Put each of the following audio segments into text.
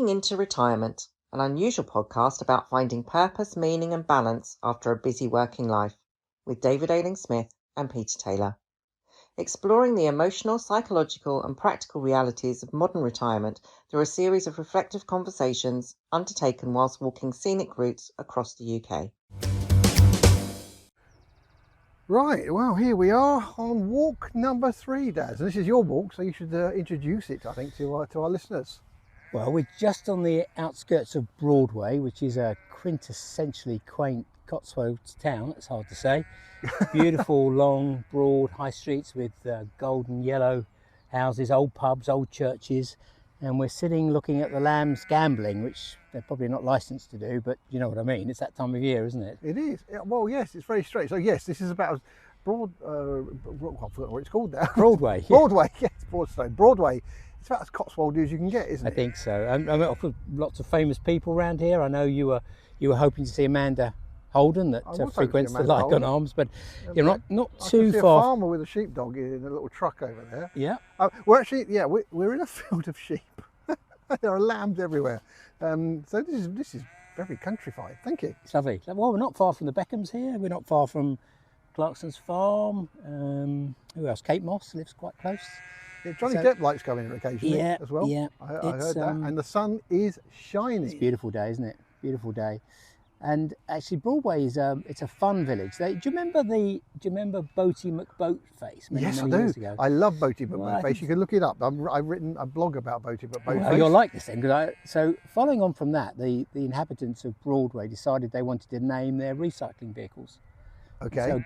Walking into Retirement, an unusual podcast about finding purpose, meaning and balance after a busy working life, with David Ailing-Smith and Peter Taylor. Exploring the emotional, psychological and practical realities of modern retirement through a series of reflective conversations undertaken whilst walking scenic routes across the UK. Right, well, here we are on walk number 3, Daz. And this is your walk, so you should introduce it, I think, to our listeners. Well, we're just on the outskirts of Broadway, which is a quintessentially quaint Cotswolds town, it's hard to say. Beautiful, long, broad high streets with golden yellow houses, old pubs, old churches. And we're sitting looking at the lambs gambling, which they're probably not licensed to do, but you know what I mean. It's that time of year, isn't it? It is. Well, yes, it's very strange. So, yes, this is about I forgot what it's called now. Broadway. Broadway, yes, Broadway. It's about as Cotswoldy as you can get, isn't it? I think so. I mean, I've got lots of famous people around here. I know you were hoping to see Amanda Holden that frequents the Lycon Arms, but you're not too far. A farmer with a sheepdog in a little truck over there. Yeah. We're in a field of sheep. There are lambs everywhere. So this is very countrified. Thank you. It's lovely. Well, we're not far from the Beckhams here. We're not far from Clarkson's farm. Who else? Kate Moss lives quite close. Yeah, Johnny Depp likes coming in occasionally as well. Yeah, I heard that. And the sun is shining. It's a beautiful day, isn't it? Beautiful day. And actually, Broadway is it's a fun village. Do you remember Boaty McBoatface? Yes, I do. Years ago? I love Boaty McBoatface. You can look it up. I've written a blog about Boaty McBoatface. Well, you'll like this then, so following on from that, the inhabitants of Broadway decided they wanted to name their recycling vehicles. Okay. So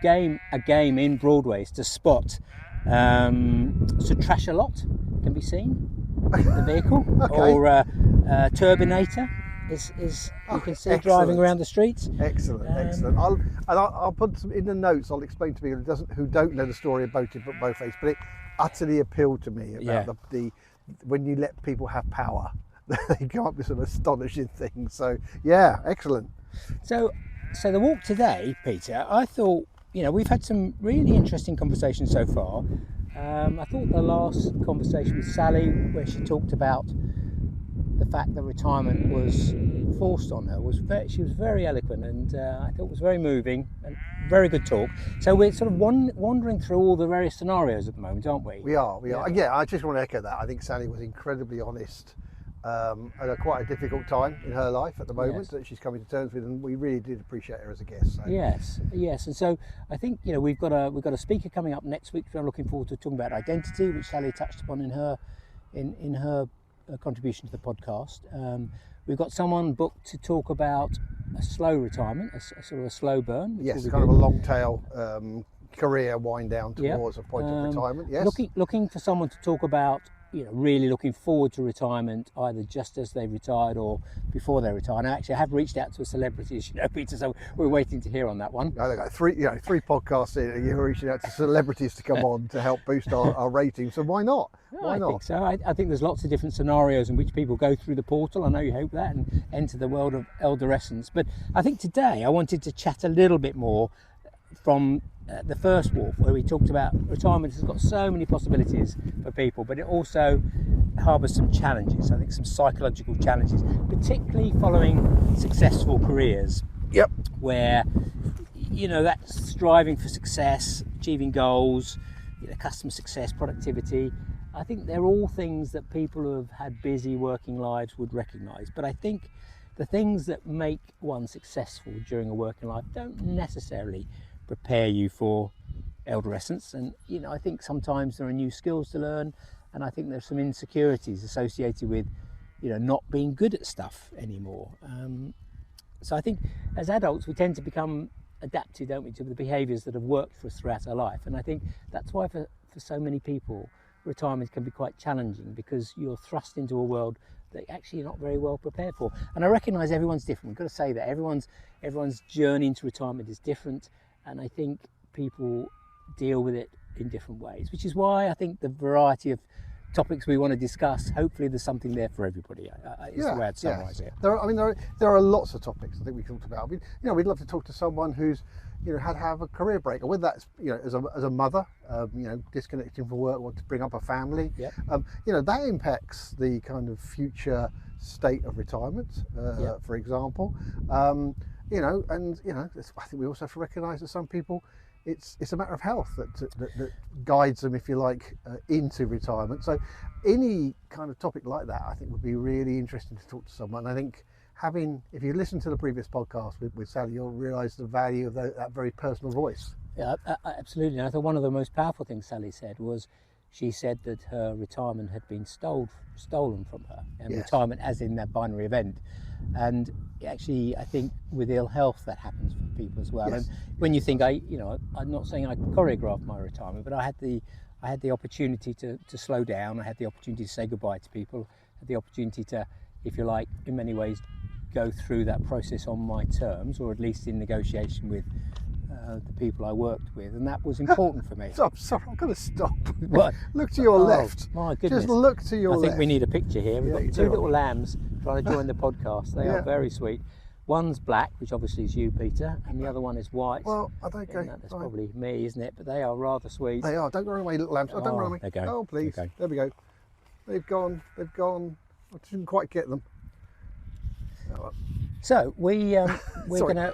a game in Broadway is to spot. So Trash-a-Lot can be seen, the vehicle, okay. Or Turbinator is you can see driving around the streets. Excellent. I'll put some in the notes. I'll explain to people who don't know the story of Boaty McBoatface, but it utterly appealed to me about the when you let people have power, they come up with some astonishing things. So yeah, excellent. So the walk today, Peter, I thought, we've had some really interesting conversations so far. I thought the last conversation with Sally, where she talked about the fact that retirement was forced on her, she was very eloquent, and I thought it was very moving and very good talk. So we're sort of wandering through all the various scenarios at the moment, aren't we? We are. Yeah, I just want to echo that. I think Sally was incredibly honest. At quite a difficult time in her life at the moment that she's coming to terms with, and we really did appreciate her as a guest. So. Yes, and so I think we've got a speaker coming up next week. So I'm looking forward to talking about identity, which Sally touched upon in her contribution to the podcast. We've got someone booked to talk about a slow retirement, a sort of a slow burn. Yes, kind of a long tail career wind down towards a point of retirement. Yes, looking for someone to talk about. Really looking forward to retirement, either just as they retired or before they retire. And actually, I have reached out to a celebrity, as you know, Peter, so we're waiting to hear on that one. I got three podcasts in, and you're reaching out to celebrities to come on to help boost our ratings. So why not? Why not? Think so. I think there's lots of different scenarios in which people go through the portal. I know you hope that, and enter the world of elderescence. But I think today I wanted to chat a little bit more from the first walk, where we talked about retirement has got so many possibilities for people, but it also harbours some challenges. I think some psychological challenges, particularly following successful careers. Yep. Where that's striving for success, achieving goals, customer success, productivity. I think they're all things that people who have had busy working lives would recognise. But I think the things that make one successful during a working life don't necessarily prepare you for elderescence, and I think sometimes there are new skills to learn, and I think there's some insecurities associated with not being good at stuff anymore. So I think as adults we tend to become adapted, don't we, to the behaviours that have worked for us throughout our life, and I think that's why for so many people retirement can be quite challenging, because you're thrust into a world that actually you're not very well prepared for. And I recognise everyone's different. We've got to say that everyone's journey into retirement is different. And I think people deal with it in different ways, which is why I think the variety of topics we want to discuss, hopefully there's something there for everybody. Is the way I'd summarise it. There are lots of topics I think we talked about. We'd love to talk to someone who's had to have a career break, or whether that's as a mother, disconnecting from work, want to bring up a family. Yep. That impacts the kind of future state of retirement, for example. I think we also have to recognise that some people, it's a matter of health that guides them, if you like, into retirement. So any kind of topic like that, I think, would be really interesting to talk to someone. I think if you listen to the previous podcast with Sally, you'll realise the value of that very personal voice. Yeah, absolutely. And I thought one of the most powerful things Sally said was, she said that her retirement had been stolen from her, and yes. retirement as in that binary event. And actually, I think with ill health that happens for people as well. Yes. And when you think, I'm not saying I choreographed my retirement, but I had the opportunity to slow down. I had the opportunity to say goodbye to people. I had the opportunity to, if you like, in many ways, go through that process on my terms, or at least in negotiation with the people I worked with, and that was important for me. I'm sorry, I've got to stop. What? Look to your left. My goodness. Just look to your left. I think we need a picture here. We've got two do. little lambs trying to join the podcast. They are very sweet. One's black, which obviously is you, Peter, and the other one is white. Well, I don't go. That's probably me, isn't it? But they are rather sweet. They are. Don't run away, little lambs. Oh, don't run away. They go. Oh, please. Okay. There we go. They've gone. I didn't quite get them. So we're gonna.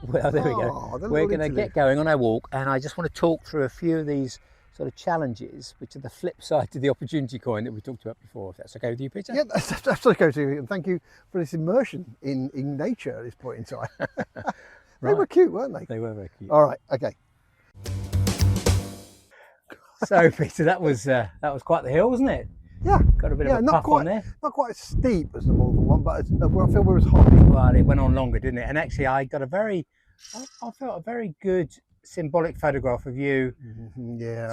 Well, there we go. We're going to get going on our walk, and I just want to talk through a few of these sort of challenges, which are the flip side to the opportunity coin that we talked about before. If that's okay with you, Peter? Yeah, that's okay with you. And thank you for this immersion in nature at this point in time. They were cute, weren't they? They were very cute. All right, okay. So, Peter, that was quite the hill, wasn't it? Yeah. Got a bit of a puff on there. Not quite as steep as the Malvern one, but I feel we was high. Well, it went on longer, didn't it? And actually, I felt a very good symbolic photograph of you,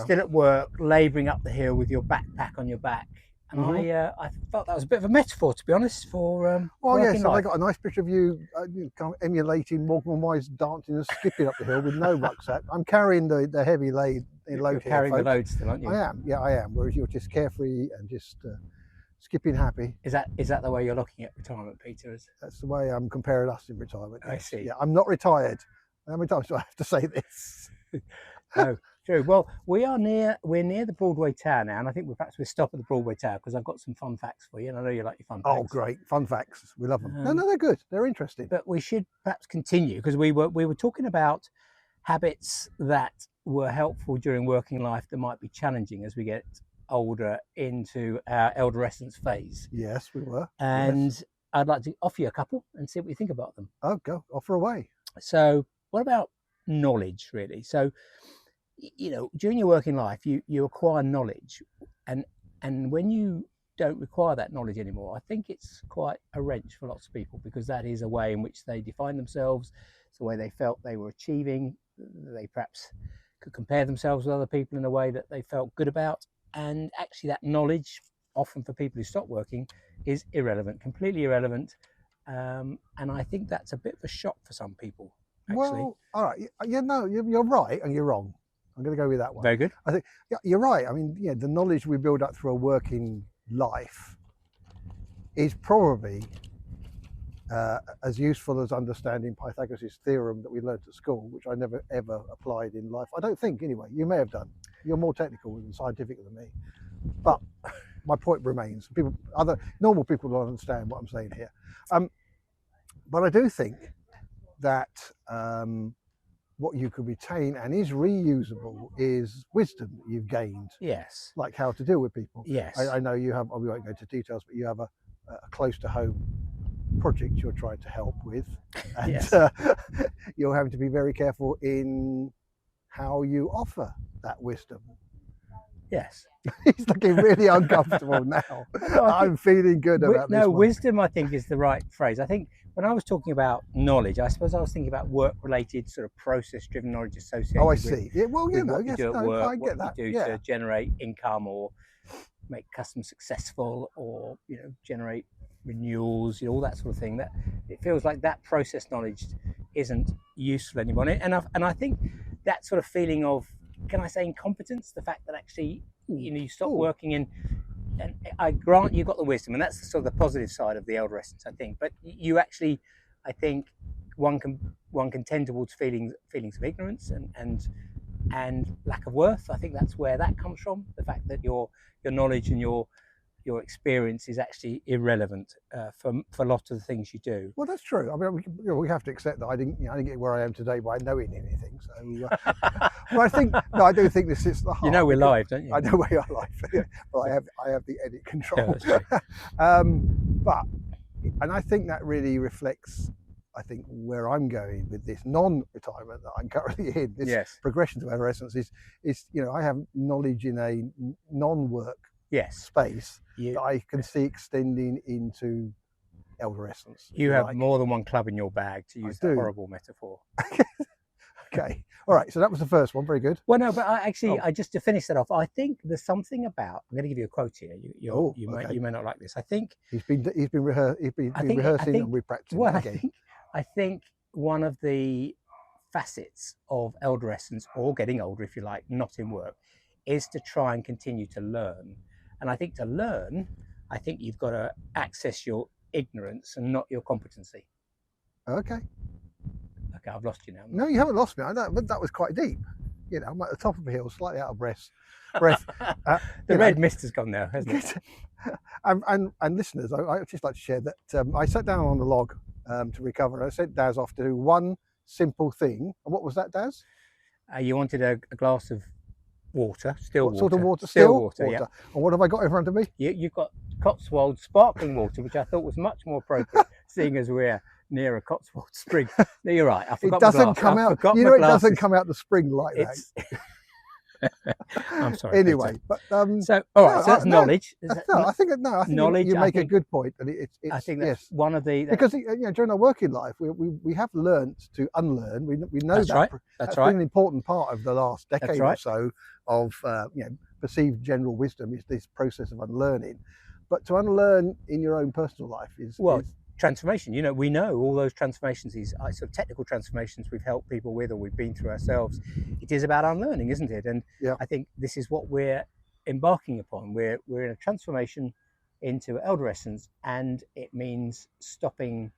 still at work, labouring up the hill with your backpack on your back. And I felt that was a bit of a metaphor, to be honest, for working life. I got a nice picture of you kind of emulating Morgan Wise dancing and skipping up the hill with no rucksack. I'm carrying the heavy load. You're carrying the load still, aren't you? I am. Whereas you're just carefree and just skipping happy. Is that the way you're looking at retirement, Peter? That's the way I'm comparing us in retirement. I see. Yeah, I'm not retired. How many times do I have to say this? No, true. Well, we're near the Broadway Tower now, and I think we'll stop at the Broadway Tower because I've got some fun facts for you, and I know you like your fun facts. Oh, great. Fun facts. We love them. No, they're good. They're interesting. But we should perhaps continue, because we were talking about habits that were helpful during working life that might be challenging as we get older into our elderescence phase. Yes, we were. And yes. I'd like to offer you a couple and see what you think about them. Oh, go. Offer away. So what about knowledge, really? So, during your working life, you acquire knowledge, and when you don't require that knowledge anymore, I think it's quite a wrench for lots of people, because that is a way in which they define themselves. It's a way they felt they were achieving. They perhaps could compare themselves with other people in a way that they felt good about. And actually that knowledge, often for people who stop working, is irrelevant, completely irrelevant. And I think that's a bit of a shock for some people, actually. Well, all right. You're right and you're wrong. I'm going to go with that one. Very good. I think you're right. I mean, the knowledge we build up through a working life is probably as useful as understanding Pythagoras' theorem that we learned at school, which I never ever applied in life. I don't think, anyway. You may have done. You're more technical and scientific than me, but my point remains. Other normal people don't understand what I'm saying here. But I do think that what you could retain and is reusable is wisdom that you've gained. Yes. Like how to deal with people. Yes. I know you have. We won't go into details, but you have a close to home project you're trying to help with, and yes. You're having to be very careful in how you offer that wisdom. Yes. He's looking really uncomfortable now. I'm feeling good about this. No, one. Wisdom, I think, is the right phrase. I think when I was talking about knowledge, I suppose I was thinking about work-related, sort of process-driven knowledge associated. Oh, I see. With, well, what you do at work, I get what you do to generate income or make customers successful, or generate renewals, all that sort of thing. That it feels like that process knowledge isn't useful anymore. And I think that sort of feeling of, can I say, incompetence, the fact that actually you stop working and I grant you got the wisdom, and that's sort of the positive side of the elderescence, I think, but you actually, I think, one can tend towards feelings of ignorance and lack of worth. I think that's where that comes from. The fact that your knowledge and your experience is actually irrelevant for a lot of the things you do. Well, that's true. I mean, we have to accept that I didn't get where I am today by knowing anything. So, but I do think this is the heart. You know we're live, don't you? I know we are live, but I have the edit control. Yeah, and I think that really reflects, I think, where I'm going with this non-retirement that I'm currently in. This progression to adolescence is I have knowledge in a non-work space that I can see extending into elderescence. You have more than one club in your bag, to use that horrible metaphor. Okay, all right. So that was the first one. Very good. Well, no, but I just to finish that off, I think there's something about. I'm going to give you a quote here. You may not like this. I think he's been rehearsing and repracticing. Well, again. I think one of the facets of elderescence, or getting older, if you like, not in work, is to try and continue to learn. And I think to learn, you've got to access your ignorance and not your competency. Okay, I've lost you now. No, you haven't lost me. But that was quite deep. I'm at the top of the hill, slightly out of breath. The red mist has gone now, hasn't it? and listeners, I'd just like to share that I sat down on the log to recover. And I sent Daz off to do one simple thing. And what was that, Daz? You wanted a glass of water, still water. Sort of water? Still water, yeah. And what have I got in front of me? You've got Cotswold sparkling water, which I thought was much more appropriate, seeing as we're near a Cotswold spring. No, you're right. I forgot it doesn't my come glass. out. It doesn't come out the spring like that. I'm sorry. Anyway, Peter. but so all right. So that's knowledge. I think knowledge. You make a good point, and I think that's one of the because during our working life, we have learnt to unlearn. We know that's that right. That's been an important part of the last decade right. or so of perceived general wisdom is this process of unlearning. But to unlearn in your own personal life is transformation. We know all those transformations, these sort of technical transformations we've helped people with or we've been through ourselves. It is about unlearning, isn't it? And I think this is what we're embarking upon. We're in a transformation into elderescence, and it means stopping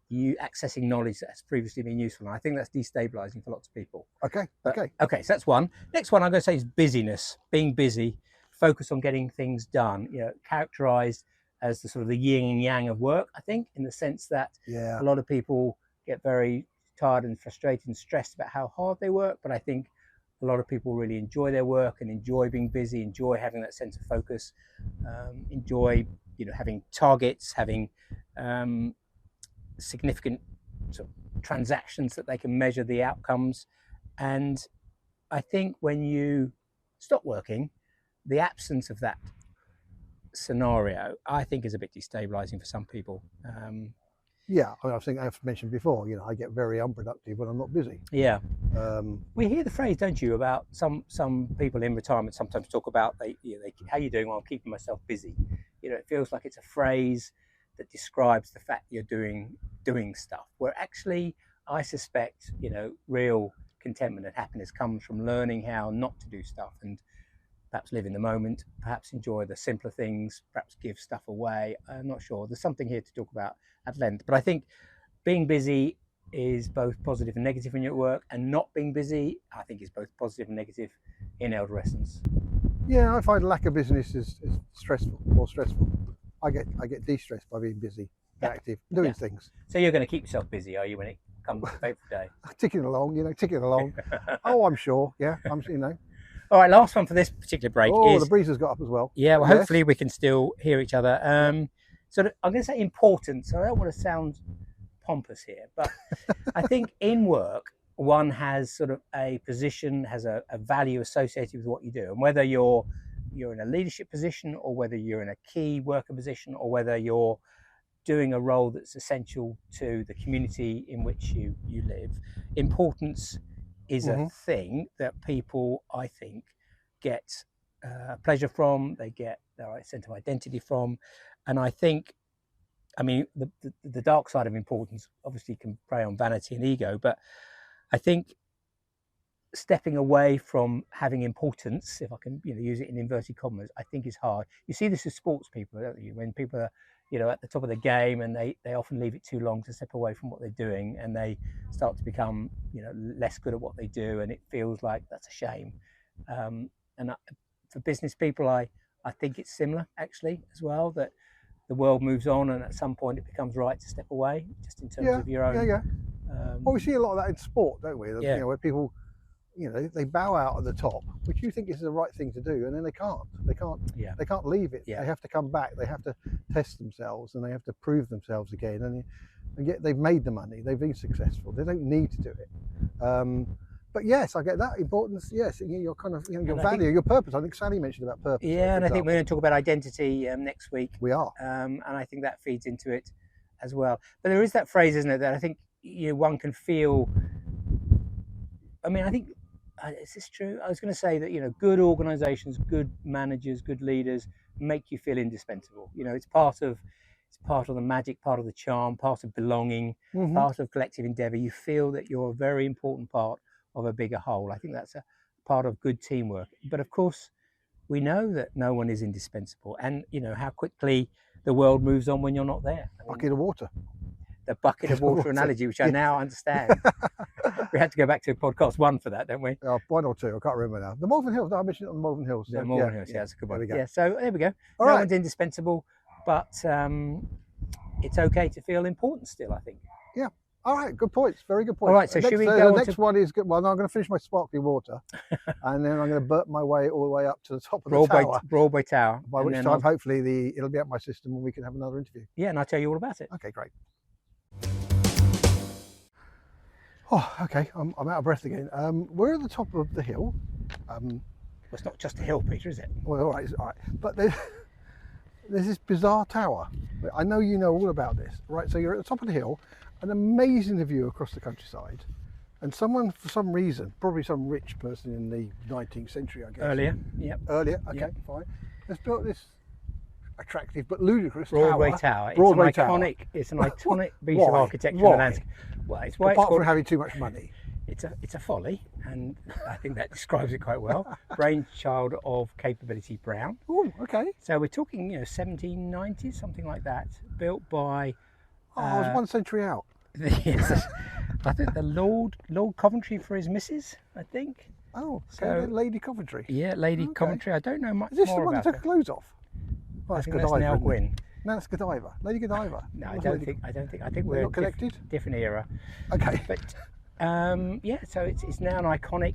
you accessing knowledge that's previously been useful. And I think that's destabilizing for lots of people. Okay. So that's one. Next one I'm going to say is busyness, being busy, focus on getting things done, characterized as the sort of the yin and yang of work, I think, in the sense that a lot of people get very tired and frustrated and stressed about how hard they work. But I think a lot of people really enjoy their work and enjoy being busy, enjoy having that sense of focus, enjoy, having targets, having significant sort of transactions that they can measure the outcomes. And I think when you stop working, the absence of that scenario, I think, is a bit destabilizing for some people. I think I've mentioned before, I get very unproductive when I'm not busy. We hear the phrase, don't you, about some people in retirement sometimes talk about how you doing? Well, I'm keeping myself busy. It feels like it's a phrase that describes the fact you're doing stuff, where actually I suspect real contentment and happiness comes from learning how not to do stuff and perhaps live in the moment, perhaps enjoy the simpler things, perhaps give stuff away. I'm not sure. There's something here to talk about at length. But I think being busy is both positive and negative in your work, and not being busy, I think, is both positive and negative in elderescence. Yeah, I find lack of business is more stressful. I get de-stressed by being busy, active, doing things. So you're going to keep yourself busy, are you, when it comes to paper day? Ticking along. Oh, I'm sure. Yeah, All right, last one for this particular break. The breeze has got up as well. Yeah, well, hopefully we can still hear each other. I'm going to say importance. I don't want to sound pompous here, but I think in work, one has sort of a position, has a value associated with what you do. And whether you're in a leadership position, or whether you're in a key worker position, or whether you're doing a role that's essential to the community in which you live, importance is a thing that people, I think, get pleasure from, they get their sense of identity from. And I think, the dark side of importance obviously can prey on vanity and ego, but I think stepping away from having importance, if I can use it in inverted commas, I think is hard. You see this with sports people, don't you? When people are at the top of the game, and they often leave it too long to step away from what they're doing, and they start to become less good at what they do, and it feels like that's a shame. For business people, I think it's similar actually as well, that the world moves on, and at some point it becomes right to step away, just in terms of your own. Well, we see a lot of that in sport, don't we? Yeah. Where people, they bow out at the top, which you think is the right thing to do, and then they can't. They can't leave it. Yeah. They have to come back. They have to test themselves, and they have to prove themselves again. And yet they've made the money. They've been successful. They don't need to do it. But yes, I get that importance. Yes, your kind of your value, your purpose. I think Sally mentioned about purpose. Yeah, and I think we're going to talk about identity next week. We are, and I think that feeds into it as well. But there is that phrase, isn't it, that I think one can feel. I mean, I think is this true? I was going to say that good organisations, good managers, good leaders make you feel indispensable. It's part of the magic, part of the charm, part of belonging, part of collective endeavour. You feel that you're a very important part of a bigger whole. I think that's a part of good teamwork. But of course, we know that no one is indispensable, and how quickly the world moves on when you're not there. Bucket of water. The bucket of water analogy, which I now understand. We had to go back to podcast 1 for that, don't we? 1 or 2, I can't remember now. The Malvern Hills, I mentioned it on the Malvern Hills. The Malvern Hills, that's a good one. Yeah, so there we go. No one's indispensable, but it's okay to feel important still, I think. Yeah. All right, good points. Very good points. All right, so should we go the next one is good. Well, no, I'm going to finish my sparkling water, and then I'm going to burp my way all the way up to the top of the tower. Broadway Tower. By which time, hopefully, it'll be out my system and we can have another interview. Yeah, and I'll tell you all about it. Okay, great. Oh, okay. I'm out of breath again. We're at the top of the hill. Well, it's not just a hill, Peter, is it? Well, all right. But there's this bizarre tower. I know you know all about this, right? So you're at the top of the hill, an amazing view across the countryside, and someone, for some reason, probably some rich person in the 19th century, I guess. Earlier, yep. Earlier, okay, yep. Fine. Has built this attractive but ludicrous Broadway tower. Broadway Tower. It's an iconic piece of architecture in the landscape. Well, it's why apart from having too much money. It's a folly, and I think that describes it quite well. Brainchild of Capability Brown. Oh, okay. So we're talking, 1790s, something like that, built by. I was 1 century out. Yes, I think the Lord Coventry for his missus, I think. Oh, so Lady Coventry. Yeah, Lady Coventry. I don't know much more about. Is this more the one about that took her clothes off? I think that's Nell Gwyn. No, that's Godiva. Lady Godiva. No, I don't think. I think we're not connected. Different era. Okay. But so it's now an iconic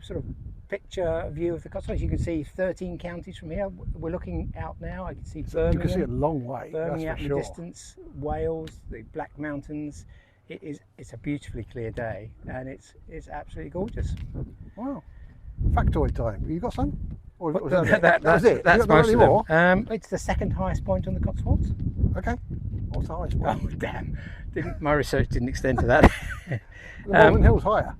sort of picture view of the Cotswolds. You can see 13 counties from here. We're looking out now. I can see Birmingham. You can see a long way. Birmingham that's for in sure. the distance. Wales, the Black Mountains. It's a beautifully clear day, and it's absolutely gorgeous. Wow. Factoid time. You got some? Or was that was it. That's most of them. It's the second highest point on the Cotswolds. Okay. What's the highest point? Oh damn! My research didn't extend to that. The Malvern Hills higher.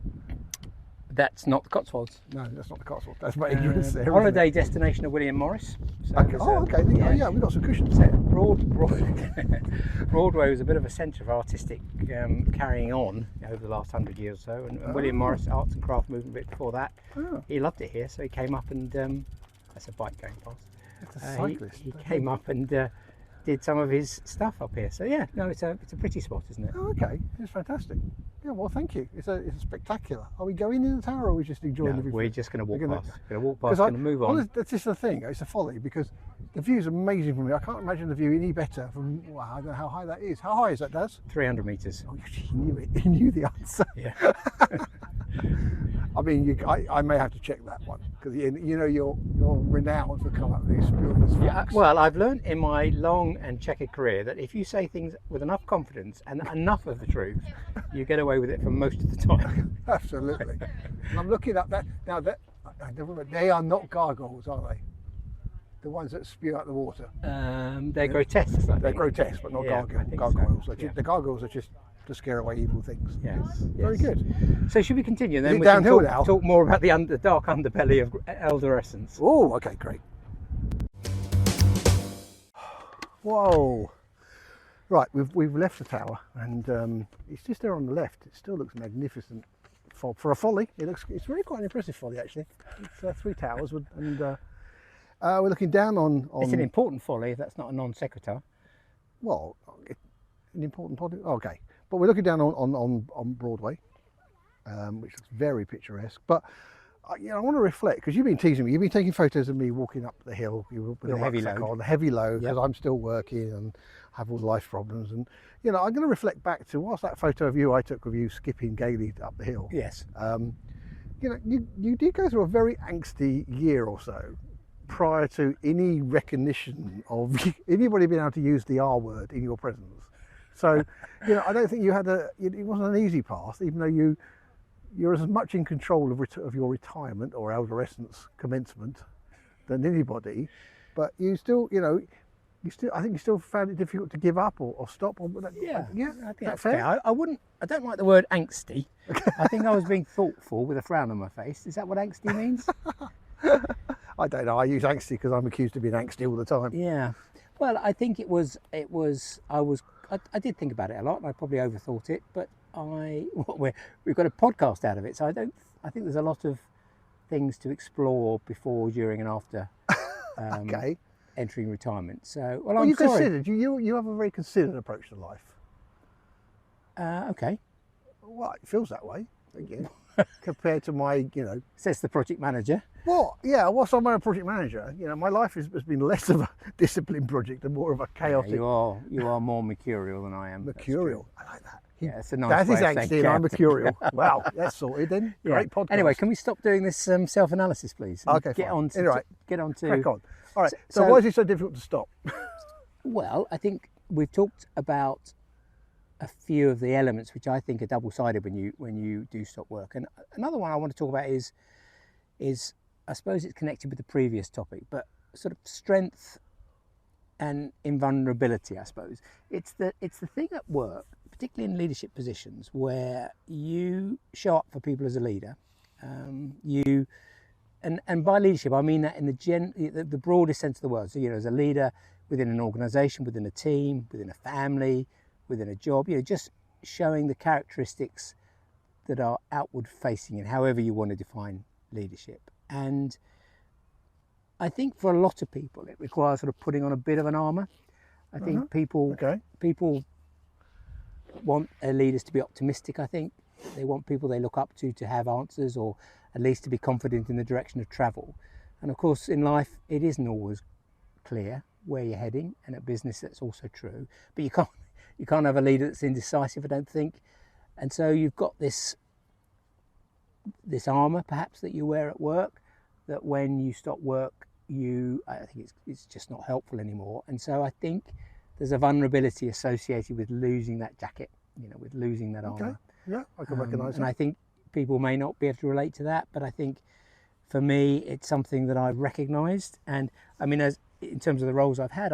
That's not the Cotswolds. No, that's not the Cotswolds. That's my ignorance there. Holiday destination of William Morris. So okay. Okay. Yeah, we've got some cushions. So Broadway was a bit of a centre of artistic carrying on over the last 100 years or so, and William Morris, arts and craft movement a bit before that. Oh. He loved it here, so he came up and that's a bike going past. It's a cyclist. He came up and did some of his stuff up here. So yeah, no, it's a pretty spot, isn't it? Oh, okay, it's fantastic. Yeah, well, thank you. It's spectacular. Are we going in the tower, or are we just enjoying the view? We're just going to walk past. Going to walk past. Going to move on. That's just the thing. It's a folly because the view is amazing from here. I can't imagine the view any better from. Well, I don't know how high that is. How high is that, Daz? 300 metres. Oh, he knew it. He knew the answer. Yeah. I mean, I may have to check that one because you're renowned for coming up with these spurious facts. Well, I've learned in my long and checkered career that if you say things with enough confidence and enough of the truth, you get away with it for most of the time. Absolutely. And I'm looking at that now. They are not gargoyles, are they? The ones that spew out the water. They're grotesque. They're grotesque, but not gargoyles. So. The gargoyles are just to scare away evil things. Yes. Very good. So should we continue then? We can talk more about the dark underbelly of elderescence. Oh, okay, great. Whoa. Right, we've left the tower, and it's just there on the left. It still looks magnificent for a folly. It's really quite an impressive folly, actually. It's 3 towers, and we're looking down on. It's an important folly. That's not a non sequitur. well, an important project. Okay, but we're looking down on Broadway, which looks very picturesque. But I want to reflect, because you've been teasing me. You've been taking photos of me walking up the hill with a heavy rucksack load. on, the heavy load, because Yep. I'm still working and have all the life problems. And I'm going to reflect back to what's that photo of you I took of you skipping gaily up the hill. Yes. You did go through a very angsty year or so prior to any recognition of anybody being able to use the R word in your presence. So, I don't think you had it wasn't an easy path, even though you're as much in control of your retirement or adolescence commencement than anybody, but you still, I think you still found it difficult to give up or stop. Yeah, I think that's fair. fair. I don't like the word angsty. I think I was being thoughtful with a frown on my face. Is that what angsty means? I don't know. I use angsty because I'm accused of being angsty all the time. Yeah. Well, I think I did think about it a lot, and I probably overthought it, but we've got a podcast out of it, so I think there's a lot of things to explore before, during, and after Okay. entering retirement. So, Well, I'm you sorry. considered. You have a very considered approach to life. Okay. Well, it feels that way again, compared to my, Says the project manager. Well, yeah, whilst I'm a project manager, my life has been less of a disciplined project and more of a chaotic. Yeah, you are more mercurial than I am. That's true. Mercurial. I like that. Yeah, it's a nice That way is of saying angsty and I'm chaotic. mercurial. Wow, that's sorted then. Yeah. Great podcast. Anyway, can we stop doing this self-analysis, please? And Okay, Get fine. on to Anyway, get on to. Crack on. All right. So, So- why is it so difficult to stop? Well, I think we've talked about a few of the elements which I think are double-sided when you do stop work. And another one I want to talk about is I suppose it's connected with the previous topic, but sort of strength and invulnerability. I suppose it's the thing at work, particularly in leadership positions, where you show up for people as a leader. And by leadership, I mean that in the broadest sense of the word. So, as a leader within an organisation, within a team, within a family, within a job, just showing the characteristics that are outward facing and however you want to define leadership. And I think for a lot of people, it requires sort of putting on a bit of an armour. I think people want their leaders to be optimistic. I think they want people they look up to have answers, or at least to be confident in the direction of travel. And of course, in life, it isn't always clear where you're heading, and at business, that's also true. But you can't have a leader that's indecisive, I don't think. And so you've got this armour, perhaps, that you wear at work, that when you stop work, I think it's just not helpful anymore. And so I think there's a vulnerability associated with losing that jacket, with losing that armour. Yeah, I can recognise And that. I think people may not be able to relate to that, but I think for me, it's something that I've recognised. And I mean, as in terms of the roles I've had,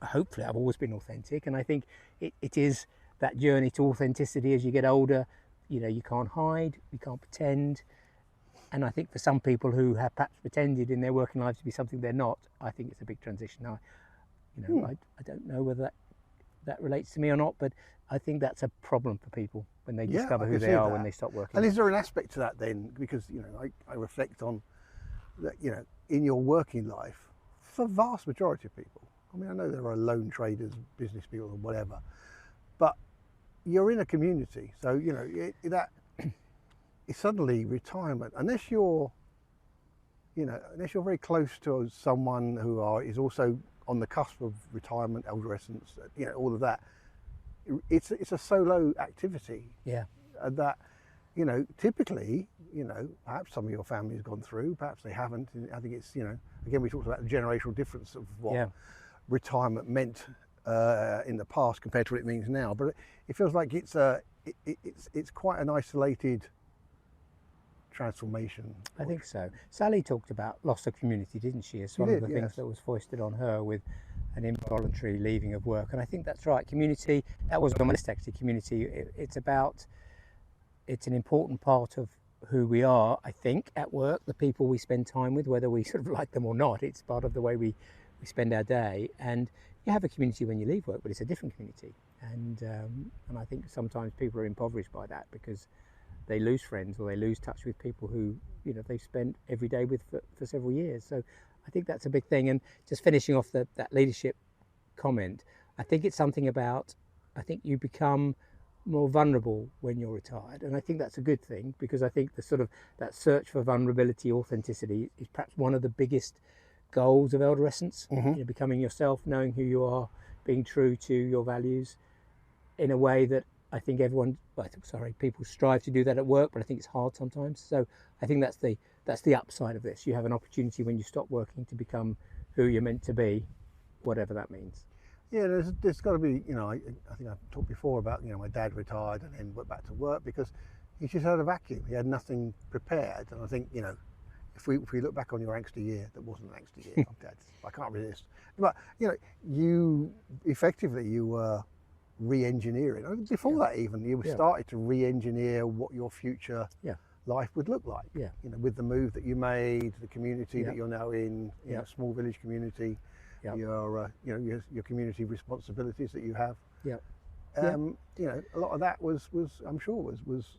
hopefully I've always been authentic, and I think it is that journey to authenticity as you get older. You can't hide, you can't pretend. And I think for some people who have perhaps pretended in their working lives to be something they're not, I think it's a big transition. I don't know whether that relates to me or not, but I think that's a problem for people when they discover I who can they see are that. when they stop working. And is there an aspect to that then? Because I reflect on that. In your working life, for vast majority of people. I mean, I know there are lone traders, business people, or whatever, but you're in a community, so that it's suddenly retirement. Unless you're very close to someone who is also on the cusp of retirement, adolescence, all of that. It's a solo activity. Yeah. That, typically, perhaps some of your family has gone through, perhaps they haven't. I think it's, again, we talked about the generational difference of what retirement meant in the past compared to what it means now. But it feels like it's quite an isolated transformation. I think so. Sally talked about loss of community, didn't she? As one of the things that was foisted on her with an involuntary leaving of work. And I think that's right. Community, that was on my list actually. Community, it's an important part of who we are, I think, at work, the people we spend time with, whether we sort of like them or not. It's part of the way we spend our day. And you have a community when you leave work, but it's a different community. And I think sometimes people are impoverished by that because they lose friends or they lose touch with people who they've spent every day with for several years. So I think that's a big thing. And just finishing off that leadership comment, I think it's something about, I think you become more vulnerable when you're retired, and I think that's a good thing, because I think the sort of that search for vulnerability, authenticity is perhaps one of the biggest goals of elderescence. Becoming yourself, knowing who you are, being true to your values in a way that I think people strive to do that at work, but I think it's hard sometimes. So I think that's the upside of this. You have an opportunity when you stop working to become who you're meant to be, whatever that means. Yeah, there's got to be, I think I've talked before about, my dad retired and then went back to work because he just had a vacuum. He had nothing prepared. And I think, if we look back on your angsty year, that wasn't an angsty year, I can't resist. But, you were re-engineering. I mean, before that even, you started to re-engineer what your future life would look like. Yeah. With the move that you made, the community that you're now in, small village community. Your community responsibilities that you have. A lot of that was I'm sure was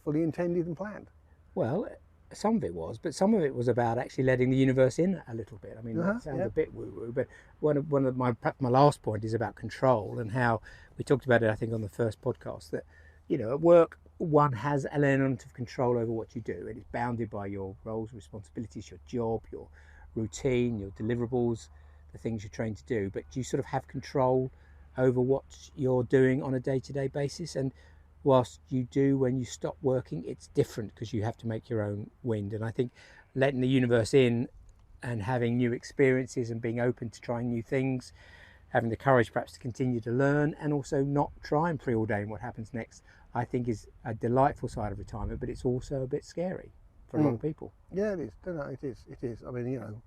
fully intended and planned. Well, some of it was, but some of it was about actually letting the universe in a little bit. I mean, that sounds a bit woo-woo, but one of my last point is about control, and how we talked about it, I think, on the first podcast, that at work one has an element of control over what you do, and it's bounded by your roles, responsibilities, your job, your routine, your deliverables, the things you're trained to do, but you sort of have control over what you're doing on a day-to-day basis. And whilst you do, when you stop working, it's different because you have to make your own wind. And I think letting the universe in and having new experiences and being open to trying new things, having the courage perhaps to continue to learn, and also not try and preordain what happens next, I think is a delightful side of retirement, but it's also a bit scary for a lot of people. Yeah, it is. No, it is. I mean,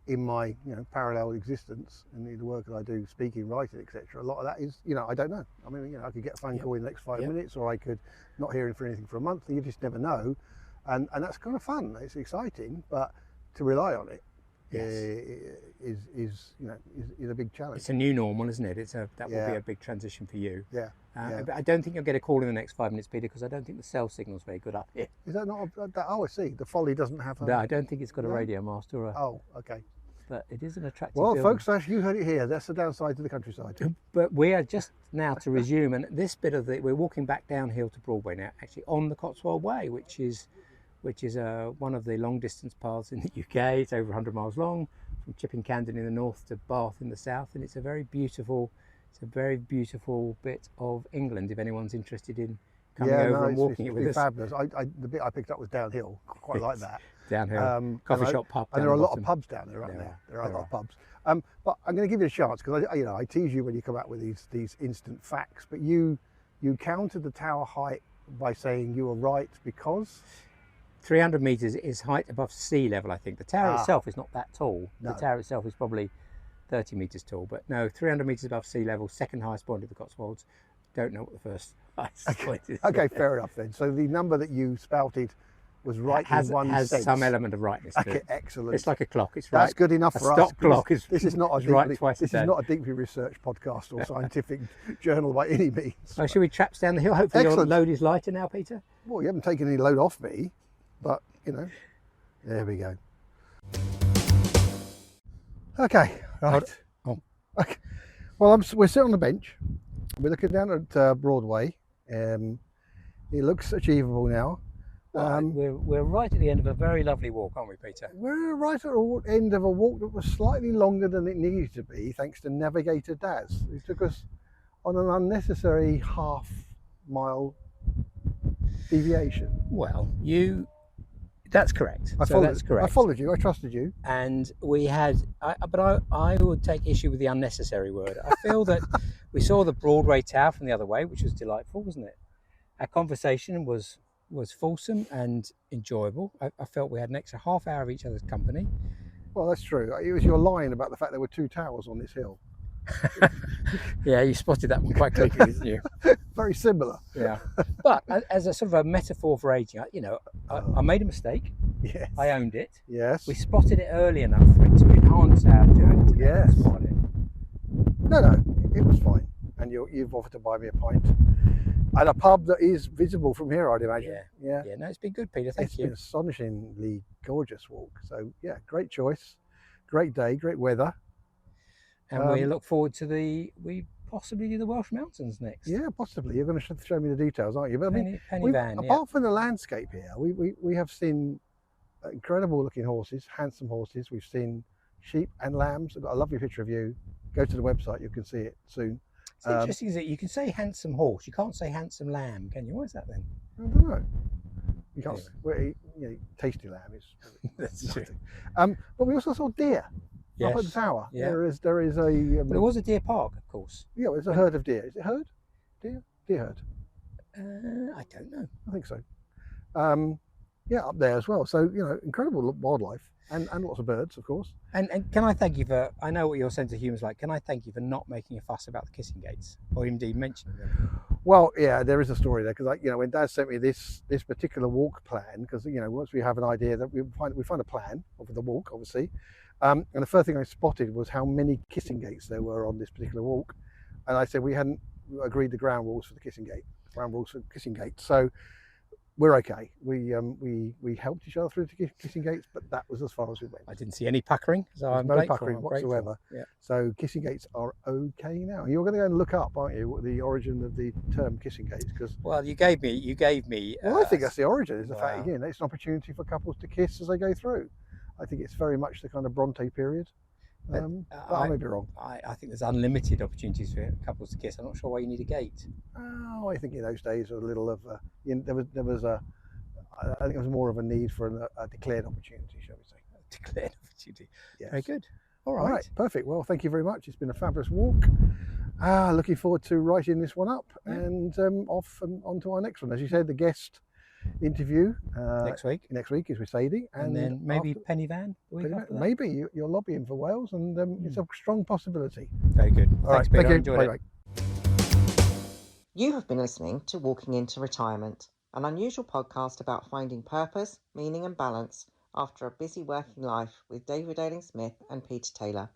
in my parallel existence and the work that I do, speaking, writing, etc., a lot of that is I don't know. I mean, I could get a phone call in the next 5 minutes, or I could not hear for anything for a month, and you just never know. And that's kind of fun. It's exciting, but to rely on it is a big challenge. It's a new normal, isn't it? That will be a big transition for you. But I don't think you'll get a call in the next 5 minutes, Peter, because I don't think the cell signal's very good up here. Is that not? I see. The Folly doesn't have. No, I don't think it's got a radio mast or a. Oh, okay. But it is an attractive building. Folks, you heard it here. That's the downside to the countryside. But we are just now to resume, and this bit of we're walking back downhill to Broadway now, actually on the Cotswold Way, which is one of the long distance paths in the UK. It's over 100 miles long, from Chipping Campden in the north to Bath in the south, and it's a very beautiful bit of England. If anyone's interested in coming over and walking it with us. Fabulous. The bit I picked up was downhill. Quite like that. Downhill, coffee shop, pub. And there are a lot of pubs down there, aren't there? There are a lot of pubs. But I'm going to give you a chance, because I tease you when you come out with these instant facts. But you counted the tower height by saying you were right because 300 metres is height above sea level. I think the tower itself is not that tall. No. The tower itself is probably 30 metres tall, but no, 300 metres above sea level, second highest point of the Cotswolds. Don't know what the first highest point is. Okay, fair enough then. So the number that you spouted was right in one sense. Has some element of rightness to it. Excellent. It's like a clock. It's right. That's good enough for us. A stop clock is this is not a right twice a day. This is not a deeply researched podcast or scientific journal by any means. Well, should we traps down the hill? Hopefully your load is lighter now, Peter. Well, you haven't taken any load off me, but there we go. Okay, right. Okay. Well, we're sitting on the bench. We're looking down at Broadway. It looks achievable now. We're right at the end of a very lovely walk, aren't we, Peter? We're right at the end of a walk that was slightly longer than it needed to be, thanks to Navigator Daz. It took us on an unnecessary half-mile deviation. Well, that's correct. That's correct. I followed you. I trusted you. And we had, but I would take issue with the unnecessary word. I feel that we saw the Broadway Tower from the other way, which was delightful, wasn't it? Our conversation was fulsome and enjoyable. I felt we had an extra half hour of each other's company. Well, that's true. It was your line about the fact there were two towers on this hill. Yeah, you spotted that one quite quickly, didn't you? Very similar. Yeah. But as a sort of a metaphor for aging, I made a mistake. Yes. I owned it. Yes. We spotted it early enough for it to enhance our journey. Yes. No, it was fine. And you've offered to buy me a pint. At a pub that is visible from here, I'd imagine. Yeah. No, it's been good, Peter. Thank you. It's been an astonishingly gorgeous walk. So, yeah, great choice. Great day, great weather. And we look forward to we possibly do the Welsh Mountains next. Yeah, possibly. You're going to show me the details, aren't you? But I mean, Penny Van. apart from the landscape here, we have seen incredible looking horses, handsome horses. We've seen sheep and lambs. I've got a lovely picture of you. Go to the website, you can see it soon. It's interesting that you can say handsome horse, you can't say handsome lamb, can you? Why is that then? I don't know. You can't. Anyway. Tasty lamb is. That's true. But we also saw deer. Yes. Up at the tower. Yeah. There is a. But it was a deer park, of course. Yeah, it's a herd of deer. Is it herd? Deer herd. I don't know. I think so. Yeah, up there as well. So incredible wildlife and lots of birds, of course. And can I thank you for? I know what your sense of humour is like. Can I thank you for not making a fuss about the kissing gates, or indeed mentioning them? Well, yeah, there is a story there because, when Dad sent me this particular walk plan, because once we have an idea that we find a plan of the walk, obviously, and the first thing I spotted was how many kissing gates there were on this particular walk, and I said we hadn't agreed the ground rules for the kissing gate, so we're okay. We helped each other through the kissing gates, but that was as far as we went. I didn't see any puckering, so I'm no grateful. puckering whatsoever. Yeah. So kissing gates are okay now. You're going to go and look up, aren't you, the origin of the term kissing gates? Because you gave me. Well, I think that's the origin. Is the fact again, it's an opportunity for couples to kiss as they go through. I think it's very much the kind of Bronte period. But I may be wrong. I think there's unlimited opportunities for couples to kiss. I'm not sure why you need a gate. Oh, I think in those days a little of there was I think it was more of a need for a declared opportunity, shall we say? A declared opportunity. Yes. Very good. All right. Perfect. Well, thank you very much. It's been a fabulous walk. Looking forward to writing this one up and off and on to our next one. As you said, the guest interview next week is with Sadie, and then maybe Penny Van the week after that. Maybe you're lobbying for Wales, and it's a strong possibility. Very good. Thanks, Peter. Thank you. Enjoyed it. You have been listening to Walking into Retirement, an unusual podcast about finding purpose, meaning and balance after a busy working life with David Ailing Smith and Peter Taylor.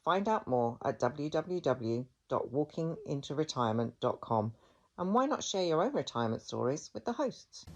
Find out more at www.walkingintoretirement.com, and why not share your own retirement stories with the hosts?